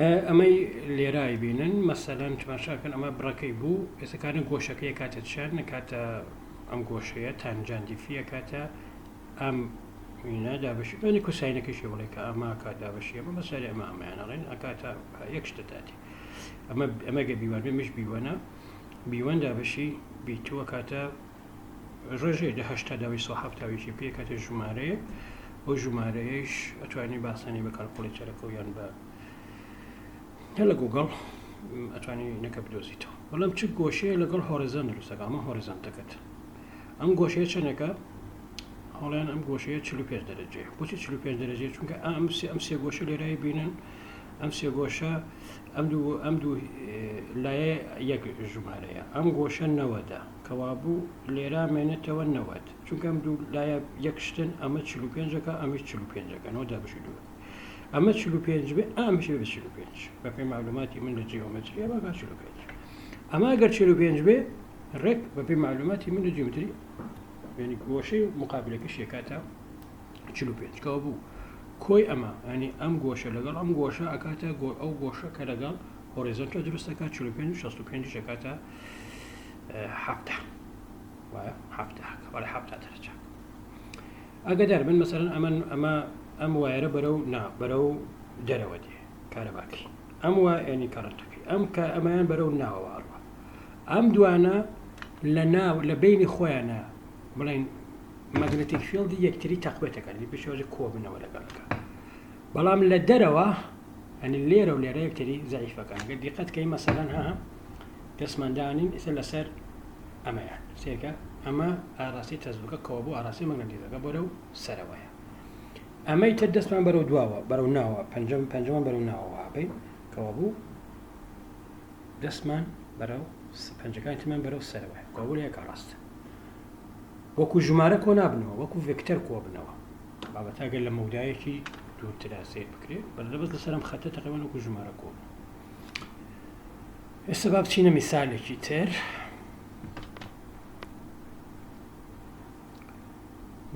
ئەمەی لێرای بینن مەسەلەن تماشاکەن ئەمە بڕەکەی بوو ئێستاکانە گۆشەکەی کاتە چیان نکاتە ئەم گۆشەیە تانجاندیفیە کاتە ئەم دابشی بینی کوسینەکەشی وڵێ کە ئەمە کات دابشی ئەمە بەسەری ئەمە ئەمەیانەڕێن ئەکاتە یەک شتە داتی ئەمەگە بیوان بێ مش بیوەنە بیوەن دابشی بیتووە کاتە ڕۆژێ دەهشتا داوی سۆحەفتاویشی پێ کاتە ژمارەیە ئەو ژمارەیەش ئەتوانی باسانی بە کارکۆڵی چەرەکە و یان بە لە گوگڵ ئەتوانی نەکە بدۆزیتەوە بەڵام چ گۆشەیە لەگەڵ هۆرزان دروستەکە ئەمە هۆرزانتەکەت ئەم گۆشەیە چەندێکە هەڵیان ئەم گۆشەیە 45 دەرەجێ بۆچی 45 دەرەجێ چونکە ئەم سێ گۆشە لێرای بینن ئەم سێ گۆشە ئەم دوو لایە یەک ژمارەیە ئەم گۆشە 90 کەوابوو لێرا مێنێتەوە 90 چونکە ئەم دوو لایە یەک شتن ئەمە 45ەکە ئەمیش 45ەکە نەوە بشی دووە ئەمە 45 بێ ئەمیش 45 بە پێی معلوماتی من لە جیۆمەتری ئەمە 45 ئەمە ئەگەر 45 بێ ڕێک بە پێی معلوماتی من لە جیۆمەتری یعنی گۆشەی مقابلەکەش یەکاتە 45 کەوا بوو کۆی ئەمە ینی ئەم گۆشە لەگەڵ ئەم گۆشە ئەکاتە ئەو گۆشە کە لەگەڵ هۆریزۆنتە دروستەکە 45 65 شکاتە هەفتە وایە هەفتە وەڵێ هەفتە دەرەجە ئەگەدار من مەسەلەن ئەم وایرە بەرەو دەرەوە دێ کارەباکی ئەم وا ینی کەڕەتەکەی ئەمەیان بەرەو ناوەوەڕوە ئەم دوانە لە بینی خۆیانە بڵین ماگنتیک فیلدی یەکتری تەقبێتەکەنی بشۆژە کۆبنەوە لەگەڵەکە بەڵام لە دەرەوە ئەنی لێرە و لێرە یەکتری زەعیفەکان گە دیقەتکەی مەسەلەن دەستماندانین ئێستا لەسەر ئەمەیان سێکە ئەمە ئاراسی تەزبکە کەوە بۆ ئاراسی مەگنتیزەکە بەرەو سەرەوەیە ئەمەی تر دەستمان بەرەو دواوە بەرەو ناوە پەنجەمان بەرەو ناوەوە هەبێ کەوە بوو دەستمان بەرەو پەنجەکانی ترمان بەرەو سەرەوەیە کەوە لە یەکە ڕاستە وەکو ژمارە کۆ نابنەوە وەکو ڤێکتەر کۆ بنەوە بابەتاگەر لە مەودایەکی دوورترا سیر بکرێت بەس لەسەرم خەتە تەقریباً وەکو ژمارە کۆ ئێستا با بچینە میسالێکی تر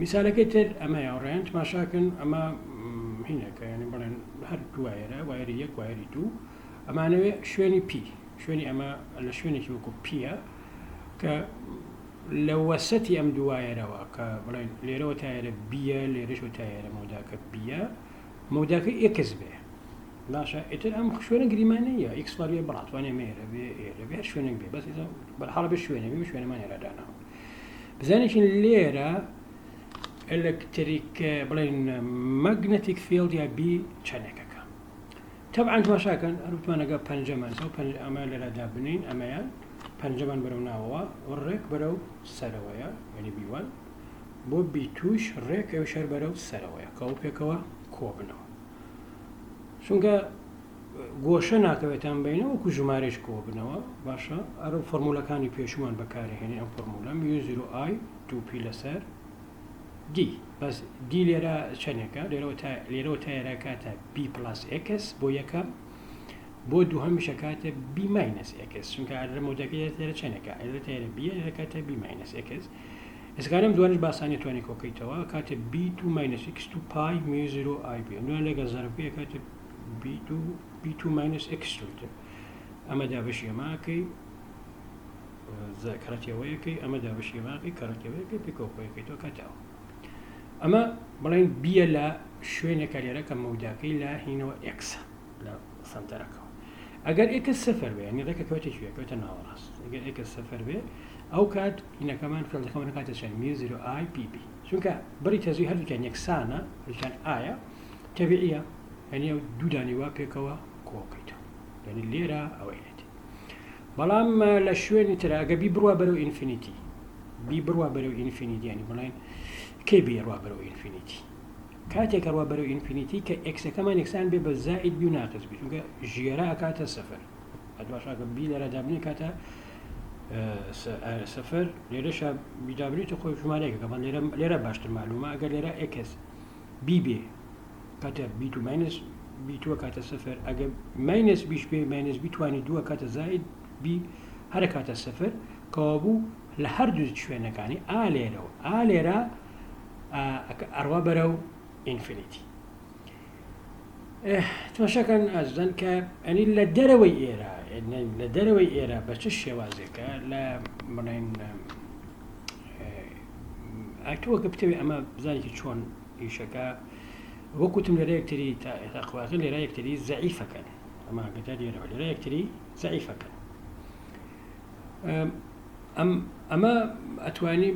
میسالەکەی تر ئەمەیە ڕێن تماشاکن ئەمە هینەکە ینی بڵێن هەر دوایەرە وایری یەک وایری دوو ئەمانەوێ شوێنی پی شوێنی ئەمە لە شوێنێکی وەکو پیە کە لە وەسەتی ئەم دوایەرەوە کە بڵێن لێرەوە تایرە بیە لێرەشەوە تایرە مەوداکە بیە مەوداکە ئێکس بێ باشە ئێتر ئەم شوێنە گریمانەیە ئیکسوارە بڵاتوانێ مێرە بێ ئێرە بێ شوێنێک بێ بەس بەرحاڵە بێ شوێنێ شوێنەمان ێرادانەوە بزانێکین لێرە ئەلکتریک بڵێن مەگنەتیک فیلد یا بی چەندێکەکە تەبعاً تماشاکەن ئەروتمانەگە پەنجەمان ئەمە لێرەدا بنین ئەمەیان پەنجەمان بەرەو ناوەوە ڕێک بەرەو سەرەوەیە ینی بیوان بۆ بیتوش ڕێک ئەو شەر بەرەو سەرەوەیە کە ئەو پێکەوە کۆبنەوە چونکە گۆشە ناکەوێتان بینەوە وەکو ژمارەش کۆبنەوە باشە ئەرە فۆرمولەکانی پێشمان بەکارهێنین ئەم فۆرمولە میو0i 2p لەسەر دی بەس دی لێرە چەندێکە لێرەوە تایرە کاتە b پلاس x بۆ یەکەم بۆ دووهەمیشە کاتە b ماینەس x چونکە ئەرە مەودەکەی لێرە چەندێکە ئەرە تایرە b لێرە کاتە b ماینەس x ئێسکارم دوانش باسانی توانی کۆکەیتەوە کاتە b2 ماینەس x2 پای میو0i بێ دوان لەگە زەرفەیە کاتە b2 ماینەس x2 ئەمە دابشی ئەماکەی کەڕەتیەوەیەکەی ئەمە دابشی ئەماکەی کەڕەتیەوەیەکەی پێکۆکۆیەکەیتەوە کاتەوە ئەمە بڵێن بیە لە شوێنێکە لێرە کە مەوداکەی لە هینەوە x لە سنتەرەکەەوە ئەگەر x سەفەر بێ ینی ڕێکەکەوێتە شوێکەوێتە ناوەڕاست ئەگەر x سەفەر بێ ئەو کات هینەکەمان فێڵدەکەمان کاتە چەند میو0i pp چونکە بڕی تەزوی هەردووکیان یەکسانە هەردووکیان ئایە تەبیعیە ینی ئەو دوودانی وا پێکەوە کۆکەیتەوە ینی لێرە ئەوەیێت بەڵام لە شوێنی ترە ئەگە بی بڕوا بەرەو ئینفینیتی بی بڕوا بەرەو ئینفینیتی ینی بڵێن کەی بێڕوا بەرەو ئینفینیتی کاتێکە ڕوا بەرەو ئینفینیتی کە ئەکسەکەمان یەکسان بێ بە زائید بی و ناقص بێ چونکە ژێرە ئەکاتە سەفەر ئەدواشاکە بی لێرە دابنی کاتە سەفەر لێرەشە بیدابنیتە خۆی ژمارەیەکە بەڵام لێرە باشتر معلومە ئەگەر لێرە ئەکس بی بێ کاتە b2 ماینەس b2 کاتە سەفەر ئەگەر ماینەس بیش بێ ماینەس بیتوانی دووە کاتە زائید بی هەرە کاتە سەفەر کەوا بوو لە هەردوو شوێنەکانی ئالێرەوە ئالێرە ئەڕوا بەرەو ئینفینیتی تماشاکەن ئازدان کە ئەنی لە دەرەوەی ئێرە لە دەرەوەی ئێرە بە چ شێوازێکە لە بڵێن ئاکتۆوەکە بتەوێت ئەمە بزانێکی چۆن ئیشەکە وەکوتم لێرە یەکتری تاخواغی لێرە یەکتری زەعیفەکەن ئەمە گەتا لێرەوە لێرە یەکتری زەعیفەکەن ئەمە ئەتوانی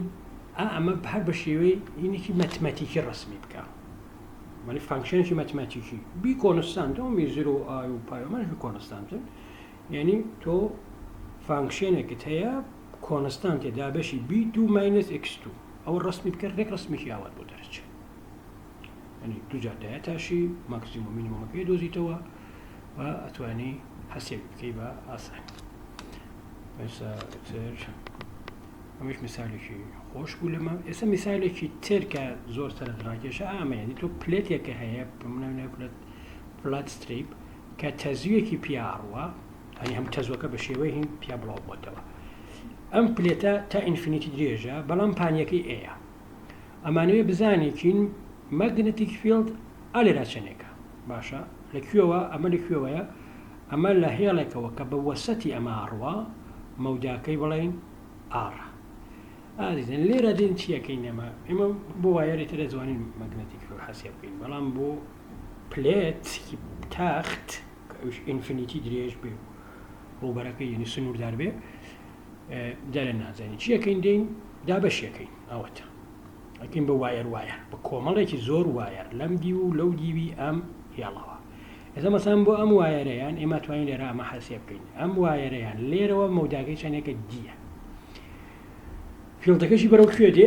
ئەمە هەر بە شێوەی اینێکی مەتمەتیکی ڕسمی بکە مەلی فانکشنێکی مەتمەتیکی بی کۆنستانتەوە میزیرۆ ئای و پایۆمەش کۆنستانتن یعنی تۆ فانکشنێکت هەیە کۆنستانتێ دابەشی بی دو ماینەس x2 ئەوە ڕسمی بکە ڕێک ڕسمیکی ئاوات بۆ دەرەچێت ینی دوجار دایە تاشی ماکسیمۆ مینیمۆمەکەی دۆزیتەوە و ئەتوانی حەسێک بکەی بە ئاسان ئەمەش مثالێکی خۆش بوو لەمە ئێستا مثالێکی تر کە زۆر سەرنجڕاکێشە ئامەیەنی تۆ پلێتێکە هەیە پلات ستریپ کە تەزویەکی پیاڕوە هەنی هەم تەزوەکە بە شێوەی هین پیا بڵاو بۆتەوە ئەم پلێتە تا ئینفینیتی درێژە بەڵام پانیەکەی ئەیە ئەمانوێ بزانێکین مەگنەتیک فیلد ئالێرا چەنێکە باشە لەکوێوە ئەمە لەکوێوەیە ئەمە لە هێڵێکەوە کە بە وەسەتی ئەمە ئاڕوە مەوداکەی بڵێن ئاڕە ئازیزن لێرە دێن چیەکەی نەما ئێمە بۆ وایەری ترە جوانین مەگنەتیک فیلد حەسێ بکەین بەڵام بۆ پلێت تاخت ئینفینیتی درێژ بێ ڕوبەرەکەی یعنی سنووردار بێ دەرە نازانین چیەکەین دێین دابەشیەکەین ئەوەتە ئەکەین بە وایەر بە کۆمەڵێکی زۆر وایەر لەم دی و لەو دیوی ئەم هێڵەوە ئێستا مەسان بۆ ئەم وایەرەیان ئێمە توانین لێرە ئەمە حەسێ بکەین ئەم وایەرەیان لێرەوە مەوداکەی چەندێکە دیە فیلدەکەشی بەرەو کوێ دێ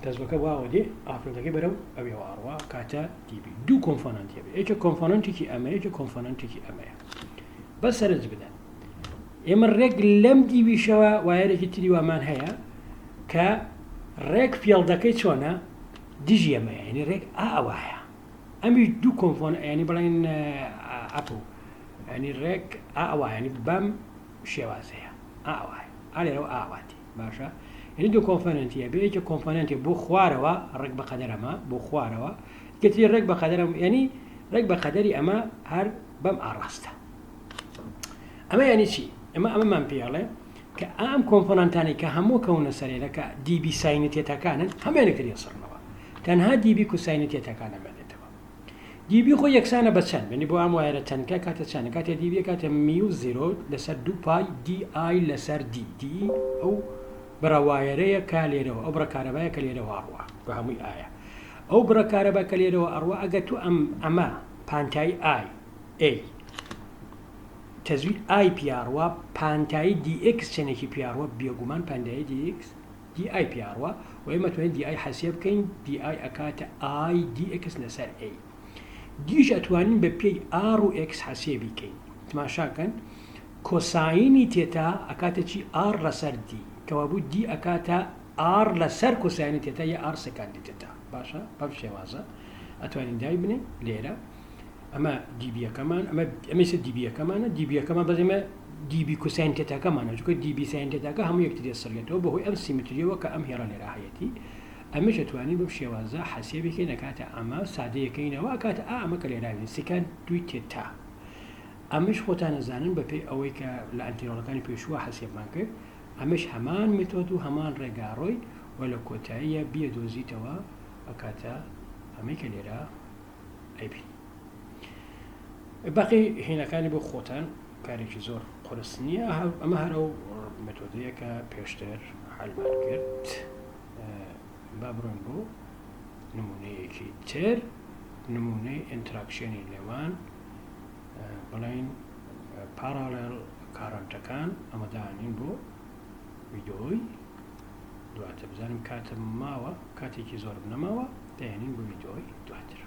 دەستبەکە واوە دێ ئافرەتەکەی بەرەو ئەوێ ئاڕوا کاتە دیبی دوو کۆمپۆنەنتی هەبێت یەکێک کۆمپۆنەنتێکی ئەمە یەکێک کۆمپۆنەنتێکی ئەمەیە بە سەرنج بدەن ئێمە ڕێک لەم دیویشەوە وایەرێکی تری وامان هەیە کە ڕێک فیلدەکەی چۆنە دژی ئەمەیە یعنی ڕێک ئەوایە ئەمیش دوو کۆمپۆن ینی بڵێن ئەپۆ ینی ڕێک ئەوایە ینی بەم شێوازەیە ئەوایە ئالێرەوە ئاواتی باشە یعنی دوو کۆمپۆنەنتیە بێ یەکێک کۆمپۆنەنتی بۆ خوارەوە ڕێک بە قەدەرەمە بۆ خوارەوە کەتی ڕێک بە قەدەرەم ینی ڕێک بە قەدەری ئەمە هەر بەم ئاڕاستە ئەمە ینی چی ئەمەمان پێڵێ کە ئەم کۆمپۆنەنتانی کە هەموو کەونە سەرێرە کە دیبی ساینەتێتەکانن هەمێنێکتر سڕنەوە تەنها دیبی و ساینەتێتەکانە بێتەوە دیبی خۆ یەکسانە بە چەند بنی بۆ ئەم وایرە چەندکە کاتە چەند کاتێ دیبی کاتە میو زیرۆ لەسەر دوو پای دی ئای لەسەر دی ئەو بڕەوایەرەیە کا لێرەوە ئەو بڕەکارەبایە کە لێرەوە ئاڕوە بە هەمووی ئایە ئەو بڕەکارەبە کە لێرەوە ئەڕوە ئەگە تو ئەمە پانتای ئای ئەی تەزویر ئای پیاڕوە پانتایی دی ئێکس چەندێکی پیاڕوە بێگومان پاندایی دی ئێکس دی ئای پیاڕوە و ئێمە توانین دی ئای حەسێ بکەین دی ئای ئەکاتە ئای دی ئێکس لەسەر ئەی دیش ئەتوانین بە پێی ئار و ئێکس حەسێ بیکەین تماشاکەن کۆساینی تێتا ئەکاتە چی ئار لەسەر دی کەوابوو دی ئەکاتە ئار لەسەر کۆساینی تێتا یە ئار سەکاندی تێتا باشە بەم شێوازە ئەتوانین دای بنێ لێرە ئەمە دیبیەکەمان ئەمە دیبیەکەمانە دیبیەکەمان بەزێمە دیبی کوساینتێتەکەمانە چونکە دیبی ساینتێتەکە هەموو یەکتری سڕێتەوە بەهۆی ئەم سیمتریەوە کە ئەم هێرە لێرە هەیەتی ئەمەش ئەتوانین بەم شێوازە حەسێبێکی نەکاتە ئەمە سادەیەکەینەوە کاتە ئەمە کە لێراوین سکان دوی تێتا ئەمەش خۆتان نەزانن بەپێی ئەوەی کە لە ئەنتیرۆڵەکانی پێشووە حەسێبمان کرد ئەمەش هەمان متۆد و هەمان ڕێگاڕۆی و لە کۆتاییە بیەدۆزیتەوە ئەکاتە ئەمەی کە لێرە ئەیبین باقی هێنەکانی بۆ خۆتان کارێکی زۆر قرس نییە ئەمە هەرە و متۆدەیە کە پێشتر حالمان کرد با بڕۆین بۆ نمونەیەکی تر نمونەی ئینتراکشنی لێوان بڵین پارالێل کارنتەکان ئەمەدانین بۆ ویدۆی دواتر بزانم کاتم ماوە کاتێکی زۆر بنەماوە دەیانین بۆ ویدۆی دواتر